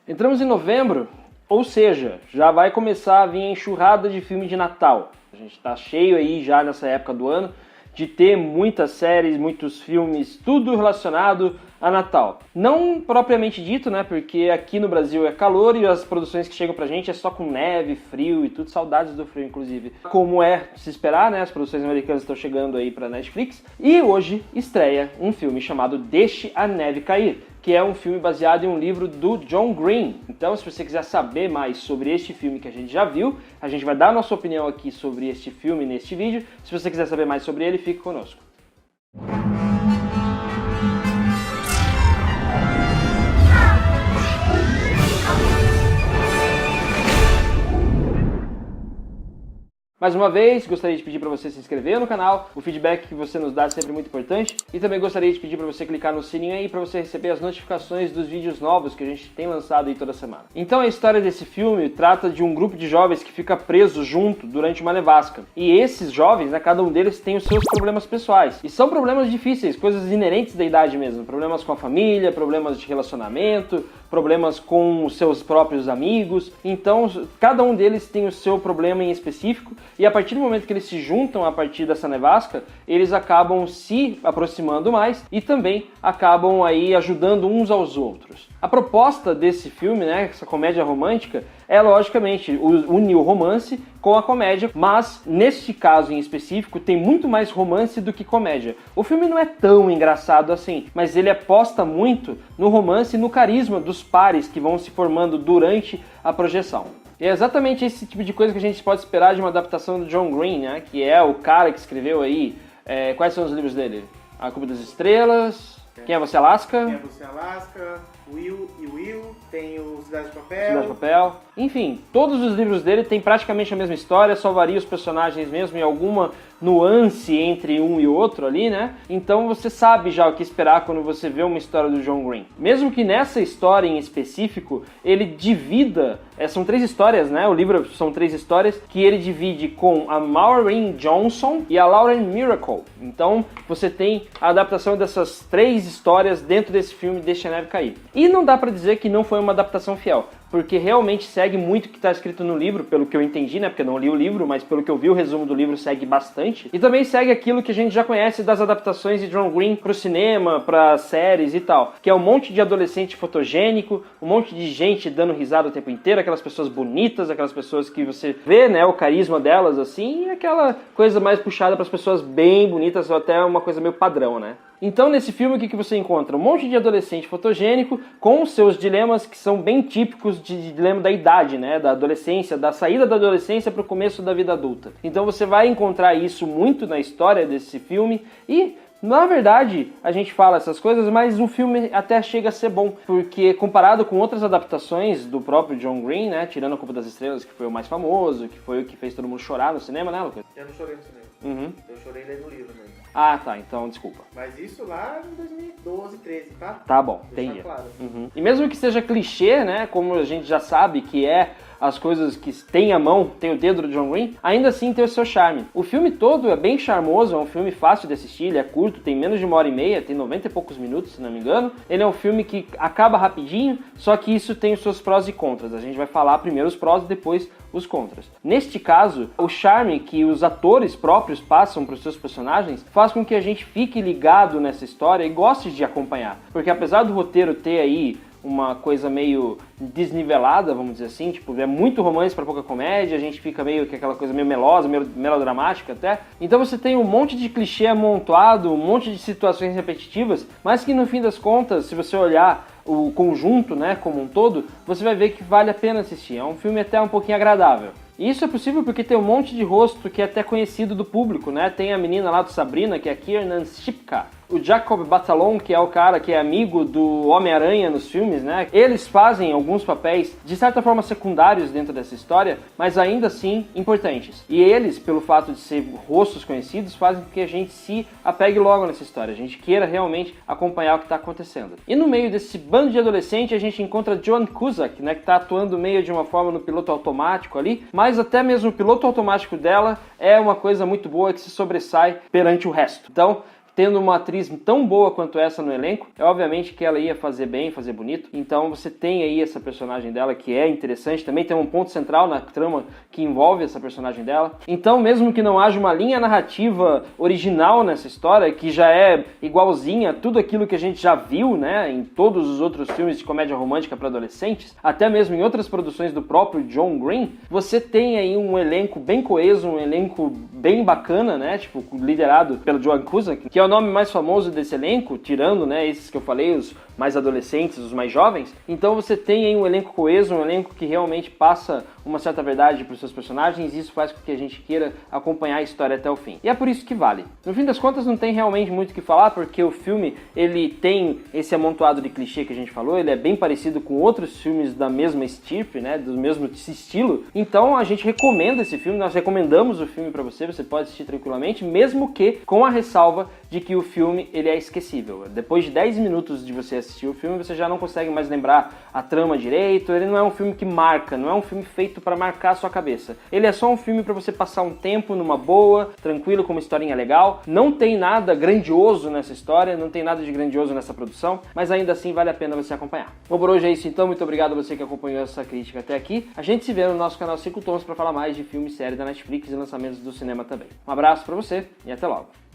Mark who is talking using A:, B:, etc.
A: Entramos em novembro, ou seja, já vai começar a vir a enxurrada de filme de Natal. A gente está cheio aí já nessa época do ano de ter muitas séries, muitos filmes, tudo relacionado a Natal. Não propriamente dito, né, porque aqui no Brasil é calor e as produções que chegam pra gente é só com neve, frio e tudo, saudades do frio inclusive. Como é de se esperar, né, as produções americanas estão chegando aí pra Netflix e hoje estreia um filme chamado Deixe a Neve Cair, que é um filme baseado em um livro do John Green. Então, se você quiser saber mais sobre este filme que a gente já viu, a gente vai dar a nossa opinião aqui sobre este filme neste vídeo. Se você quiser saber mais sobre ele, fique conosco. Mais uma vez, gostaria de pedir para você se inscrever no canal, o feedback que você nos dá é sempre muito importante, e também gostaria de pedir para você clicar no sininho aí para você receber as notificações dos vídeos novos que a gente tem lançado aí toda semana. Então a história desse filme trata de um grupo de jovens que fica preso junto durante uma nevasca, e esses jovens, né, cada um deles tem os seus problemas pessoais, e são problemas difíceis, coisas inerentes da idade mesmo, problemas com a família, problemas de relacionamento, problemas com os seus próprios amigos. Então cada um deles tem o seu problema em específico, e a partir do momento que eles se juntam a partir dessa nevasca, eles acabam se aproximando mais e também acabam aí ajudando uns aos outros. A proposta desse filme, né, essa comédia romântica, é logicamente unir o romance com a comédia, mas neste caso em específico tem muito mais romance do que comédia. O filme não é tão engraçado assim, mas ele aposta muito no romance e no carisma dos pares que vão se formando durante a projeção. E é exatamente esse tipo de coisa que a gente pode esperar de uma adaptação do John Green, né, que é o cara que escreveu aí, quais são os livros dele? A Culpa das Estrelas, Quem é Você, Alaska?
B: Quem é Você, Alaska, Will e Will, tem o Cidade de Papel.
A: Cidade de Papel. Enfim, todos os livros dele têm praticamente a mesma história, só varia os personagens mesmo e alguma nuance entre um e outro ali, né? Então você sabe já o que esperar quando você vê uma história do John Green. Mesmo que nessa história em específico, ele divida, são 3 histórias, né? O livro são 3 histórias que ele divide com a Maureen Johnson e a Lauren Miracle. Então você tem a adaptação dessas 3 histórias dentro desse filme Deixe a Neve Cair. E não dá pra dizer que não foi uma adaptação fiel, porque realmente segue muito o que está escrito no livro, pelo que eu entendi, né, porque eu não li o livro, mas pelo que eu vi o resumo do livro segue bastante, e também segue aquilo que a gente já conhece das adaptações de John Green pro cinema, para séries e tal, que é um monte de adolescente fotogênico, um monte de gente dando risada o tempo inteiro, aquelas pessoas bonitas, aquelas pessoas que você vê, né, o carisma delas assim, e aquela coisa mais puxada para as pessoas bem bonitas, ou até uma coisa meio padrão, né. Então, nesse filme, o que você encontra? Um monte de adolescente fotogênico com seus dilemas que são bem típicos de dilema da idade, né? Da adolescência, da saída da adolescência para o começo da vida adulta. Então você vai encontrar isso muito na história desse filme e... Na verdade, a gente fala essas coisas, mas o filme até chega a ser bom, porque comparado com outras adaptações do próprio John Green, né, tirando A Culpa das Estrelas, que foi o mais famoso, que foi o que fez todo mundo chorar no cinema, né, Lucas?
B: Eu não chorei no cinema.
A: Uhum.
B: Eu chorei lendo o livro mesmo.
A: Ah, tá, então desculpa.
B: Mas isso lá em 2012, 13, tá?
A: Tá bom,
B: Deixar
A: entendi.
B: claro.
A: Uhum. E mesmo que seja clichê, né, como a gente já sabe que é as coisas que tem a mão, tem o dedo do John Green, ainda assim tem o seu charme. O filme todo é bem charmoso, é um filme fácil de assistir, ele é curto, tem menos de 1h30, tem 90 e poucos minutos, se não me engano. Ele é um filme que acaba rapidinho, só que isso tem os seus prós e contras. A gente vai falar primeiro os prós e depois os contras. Neste caso, o charme que os atores próprios passam para os seus personagens faz com que a gente fique ligado nessa história e goste de acompanhar. Porque apesar do roteiro ter aí uma coisa meio desnivelada, vamos dizer assim, tipo, é muito romance para pouca comédia, a gente fica meio que aquela coisa meio melosa, meio melodramática até. Então você tem um monte de clichê amontoado, um monte de situações repetitivas, mas que no fim das contas, se você olhar o conjunto, né, como um todo, você vai ver que vale a pena assistir. É um filme até um pouquinho agradável. E isso é possível porque tem um monte de rosto que é até conhecido do público, né? Tem a menina lá do Sabrina, que é a Kiernan Shipka. O Jacob Batalon, que é o cara que é amigo do Homem-Aranha nos filmes, né? Eles fazem alguns papéis, de certa forma, secundários dentro dessa história, mas ainda assim importantes. E eles, pelo fato de ser rostos conhecidos, fazem com que a gente se apegue logo nessa história, a gente queira realmente acompanhar o que está acontecendo. E no meio desse bando de adolescente, a gente encontra Joan Cusack, né? Que está atuando meio de uma forma no piloto automático ali, mas até mesmo o piloto automático dela é uma coisa muito boa que se sobressai perante o resto. Então, tendo uma atriz tão boa quanto essa no elenco, é obviamente que ela ia fazer bem, fazer bonito. Então você tem aí essa personagem dela que é interessante, também tem um ponto central na trama que envolve essa personagem dela. Então, mesmo que não haja uma linha narrativa original nessa história, que já é igualzinha a tudo aquilo que a gente já viu, né, em todos os outros filmes de comédia romântica para adolescentes, até mesmo em outras produções do próprio John Green, você tem aí um elenco bem coeso, um elenco bem bacana, né, tipo, liderado pelo John Cusack, que é o nome mais famoso desse elenco, tirando, né, esses que eu falei, os mais adolescentes, os mais jovens. Então você tem aí um elenco coeso, um elenco que realmente passa uma certa verdade para os seus personagens, e isso faz com que a gente queira acompanhar a história até o fim. E é por isso que vale. No fim das contas, não tem realmente muito o que falar, porque o filme, ele tem esse amontoado de clichê que a gente falou, ele é bem parecido com outros filmes da mesma estirpe, né, do mesmo estilo. Então a gente recomenda esse filme, nós recomendamos o filme para você, você pode assistir tranquilamente, mesmo que com a ressalva de que o filme, ele é esquecível. Depois de 10 minutos de você assistir o filme, você já não consegue mais lembrar a trama direito, ele não é um filme que marca, não é um filme feito para marcar a sua cabeça. Ele é só um filme para você passar um tempo numa boa, tranquilo, com uma historinha legal. Não tem nada grandioso nessa história, não tem nada de grandioso nessa produção, mas ainda assim vale a pena você acompanhar. Bom, por hoje é isso então, muito obrigado a você que acompanhou essa crítica até aqui. A gente se vê no nosso canal 5 Tons para falar mais de filme e série da Netflix e lançamentos do cinema também. Um abraço para você e até logo.